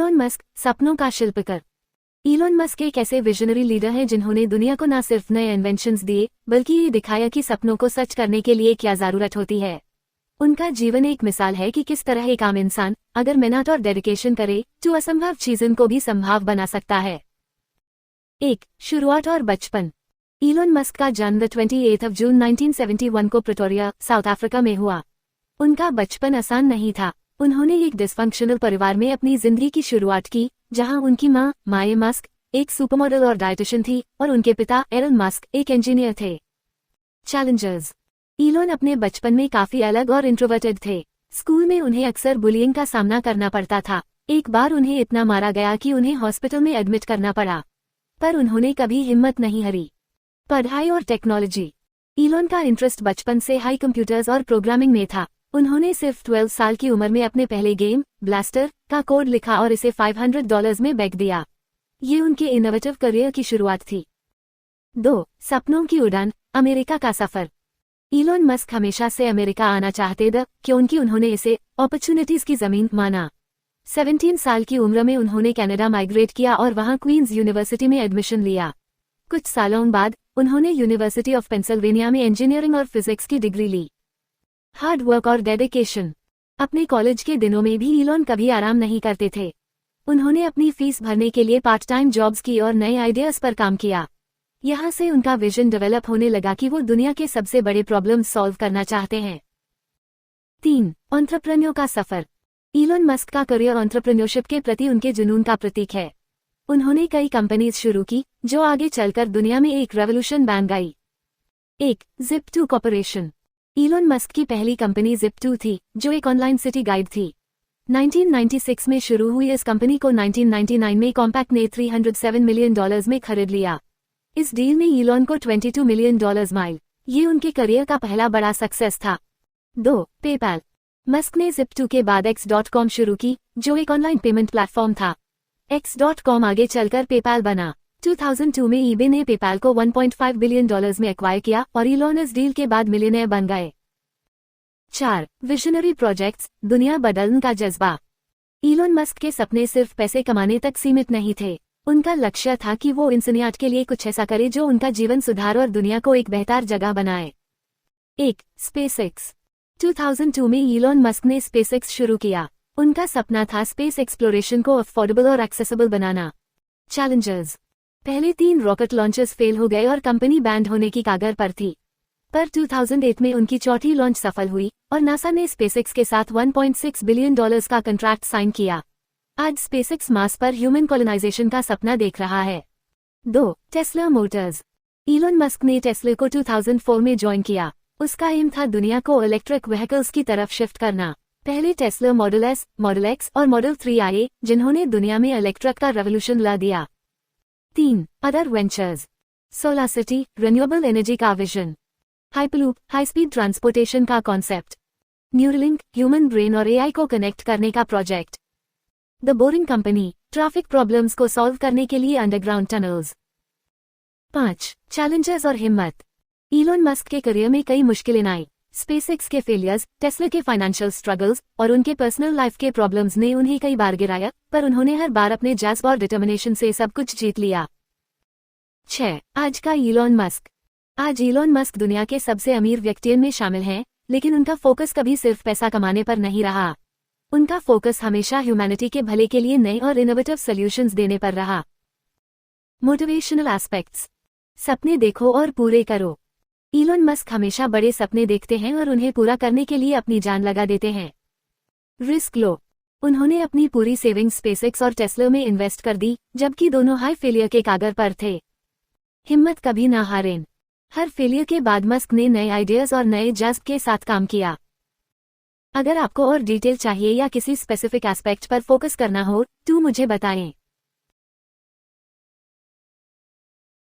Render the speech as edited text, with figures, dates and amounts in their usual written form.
Elon Musk, सपनों का शिल्पकार। इलोन मस्क एक ऐसे विजनरी लीडर हैं जिन्होंने दुनिया को न सिर्फ नए इन्वेंशंस दिए बल्कि ये दिखाया कि सपनों को सच करने के लिए क्या जरूरत होती है। उनका जीवन एक मिसाल है कि किस तरह एक आम इंसान अगर मेहनत और डेडिकेशन करे तो असंभव चीजों को भी संभव बना सकता है। 1. शुरुआत और बचपन। इलोन मस्क का जन्म 28 जून 1971 को प्रिटोरिया, साउथ अफ्रीका में हुआ। उनका बचपन आसान नहीं था। उन्होंने एक डिसफंक्शनल परिवार में अपनी जिंदगी की शुरुआत की, जहां उनकी मां, माए मस्क, एक सुपरमॉडल और डाइटिशियन थी और उनके पिता, एलन मस्क, एक इंजीनियर थे। चैलेंजर्स। इलोन अपने बचपन में काफी अलग और इंट्रोवर्टेड थे। स्कूल में उन्हें अक्सर बुलिंग का सामना करना पड़ता था। एक बार उन्हें इतना मारा गया कि उन्हें हॉस्पिटल में एडमिट करना पड़ा, पर उन्होंने कभी हिम्मत नहीं हारी। पढ़ाई और टेक्नोलॉजी। इलोन का इंटरेस्ट बचपन से हाई कंप्यूटर्स और प्रोग्रामिंग में था। उन्होंने सिर्फ 12 साल की उम्र में अपने पहले गेम, ब्लास्टर, का कोड लिखा और इसे $500 में बेच दिया। ये उनके इनोवेटिव करियर की शुरुआत थी। 2. सपनों की उड़ान, अमेरिका का सफर। इलोन मस्क हमेशा से अमेरिका आना चाहते थे क्योंकि उन्होंने इसे अपॉर्चुनिटीज की जमीन माना। 17 साल की उम्र में उन्होंने कनाडा माइग्रेट किया और वहां क्वींस यूनिवर्सिटी में एडमिशन लिया। कुछ सालों बाद उन्होंने यूनिवर्सिटी ऑफ पेंसिल्वेनिया में इंजीनियरिंग और फिजिक्स की डिग्री ली। हार्ड वर्क और डेडिकेशन। अपने कॉलेज के दिनों में भी इलोन कभी आराम नहीं करते थे। उन्होंने अपनी फीस भरने के लिए पार्ट टाइम जॉब्स की और नए आइडियाज पर काम किया। यहाँ से उनका विजन डेवलप होने लगा कि वो दुनिया के सबसे बड़े प्रॉब्लम सॉल्व करना चाहते हैं। 3. एंटरप्रेन्योर का सफर। इलोन मस्क का करियर एंटरप्रेन्योरशिप के प्रति उनके जुनून का प्रतीक है। उन्होंने कई कंपनीज शुरू की जो आगे चलकर दुनिया में एक रेवोल्यूशन बन गई। 1. Zip2 corporation. इलोन मस्क की पहली कंपनी Zip2 थी, जो एक ऑनलाइन सिटी गाइड थी। 1996 में शुरू हुई इस कंपनी को 1999 में कॉम्पैक्ट ने $307 मिलियन में खरीद लिया। इस डील में इलोन को $22 मिलियन मिले। ये उनके करियर का पहला बड़ा सक्सेस था। 2. पेपैल। मस्क ने Zip2 के बाद X.com शुरू की, जो एक ऑनलाइन पेमेंट प्लेटफॉर्म था। X.com आगे चलकर पेपैल बना। 2002 में ईबे ने पेपैल को $1.5 बिलियन में एक्वायर किया और इलोन इस डील के बाद मिलियनेयर बन गए। 4. विजनरी प्रोजेक्ट्स, दुनिया बदलने का जज्बा। इलोन मस्क के सपने सिर्फ पैसे कमाने तक सीमित नहीं थे। उनका लक्ष्य था कि वो इंसानियत के लिए कुछ ऐसा करे जो उनका जीवन सुधार और दुनिया को एक बेहतर जगह बनाए। 1. स्पेसएक्स। 2002 में इलोन मस्क ने स्पेसएक्स शुरू किया। उनका सपना था स्पेस एक्सप्लोरेशन को अफोर्डेबल और एक्सेसिबल बनाना। चैलेंजर्स। पहले 3 रॉकेट लॉन्चेस फेल हो गए और कंपनी बैंड होने की कगार पर थी। पर 2008 में उनकी चौथी लॉन्च सफल हुई और नासा ने स्पेसएक्स के साथ $1.6 बिलियन का कॉन्ट्रैक्ट साइन किया। आज स्पेसएक्स मार्स पर ह्यूमन कॉलोनाइजेशन का सपना देख रहा है। 2. Tesla Motors. इलोन मस्क ने टेस्ला को 2004 में ज्वाइन किया। उसका एम था दुनिया को इलेक्ट्रिक व्हीकल्स की तरफ शिफ्ट करना। पहले Tesla model S, model x और मॉडल 3 आए, जिन्होंने दुनिया में इलेक्ट्रिक का रेवोल्यूशन ला दिया। 3. Other ventures. SolarCity, renewable energy का vision. Hyperloop, high speed transportation का कॉन्सेप्ट। न्यूरलिंक, ह्यूमन ब्रेन और एआई को कनेक्ट करने का project. The boring company, traffic problems को सॉल्व करने के लिए अंडरग्राउंड टनल्स। 5. चैलेंजेस और हिम्मत। इलोन मस्क के करियर में कई मुश्किलें आई। स्पेसएक्स के फेलियर्स, टेस्ला के फाइनेंशियल स्ट्रगल्स और उनके पर्सनल लाइफ के प्रॉब्लम्स ने उन्हें कई बार गिराया, पर उन्होंने हर बार अपने जज्बा और डिटर्मिनेशन से सब कुछ जीत लिया। 6. आज का इलोन मस्क। आज इलोन मस्क दुनिया के सबसे अमीर व्यक्तियों में शामिल हैं, लेकिन उनका फोकस कभी सिर्फ पैसा कमाने पर नहीं रहा। उनका फोकस हमेशा ह्यूमैनिटी के भले के लिए नए और इनोवेटिव सॉल्यूशंस देने पर रहा। Motivational aspects. सपने देखो और पूरे करो। इलोन मस्क हमेशा बड़े सपने देखते हैं और उन्हें पूरा करने के लिए अपनी जान लगा देते हैं। रिस्क लो। उन्होंने अपनी पूरी सेविंग्स स्पेसएक्स और टेस्ला में इन्वेस्ट कर दी, जबकि दोनों हाई फेलियर के कागर पर थे। हिम्मत कभी ना हारें। हर फेलियर के बाद मस्क ने नए आइडियाज और नए जज्ब के साथ काम किया। अगर आपको और डिटेल चाहिए या किसी स्पेसिफिक एस्पेक्ट पर फोकस करना हो तो मुझे बताएं।